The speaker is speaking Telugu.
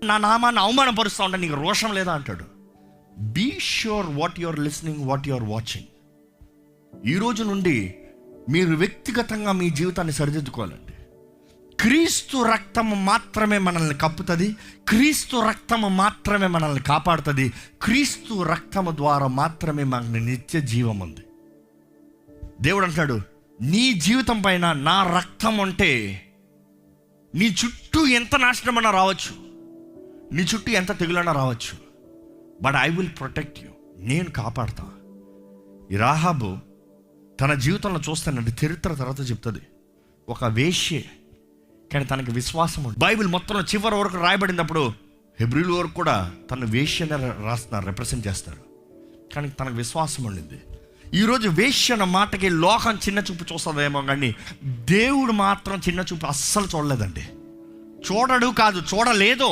నా నామాన్ని అవమానపరుస్తూ ఉంటా, నీకు రోషం లేదా అంటాడు. Be sure what you are listening, what you are watching. ఈ రోజు నుండి మీరు వ్యక్తిగతంగా మీ జీవితాన్ని సరిదిద్దుకోవాలండి. క్రీస్తు రక్తము మాత్రమే మనల్ని కప్పుతుంది, క్రీస్తు రక్తము మాత్రమే మనల్ని కాపాడుతుంది, క్రీస్తు రక్తము ద్వారా మాత్రమే మనకి నిత్య జీవం ఉంది. దేవుడు అంటాడు, నీ జీవితం పైన నా రక్తం ఉంటే నీ చుట్టూ ఎంత నాశనమన్నా రావచ్చు, నీ చుట్టూ ఎంత తెగులన్నా రావచ్చు, but I will protect you, నేను కాపాడుతా. ఈ రాహాబు తన జీవితంలో చూస్తానండి, చరిత్ర తర్వాత చెప్తుంది, ఒక వేశ్యే కానీ తనకి విశ్వాసం ఉంది. బైబిల్ మొత్తంలో చివరి వరకు రాయబడినప్పుడు హెబ్రీల వరకు కూడా తన వేశ్యనే రాస్తున్నారు, రిప్రజెంట్ చేస్తారు, కానీ తనకు విశ్వాసం ఉండింది. ఈరోజు వేశ్య అన్న మాటకి లోకం చిన్న చూపు చూస్తుందేమో, కానీ దేవుడు మాత్రం చిన్న చూపు అస్సలు చూడలేదండి. చూడడు కాదు, చూడలేదు.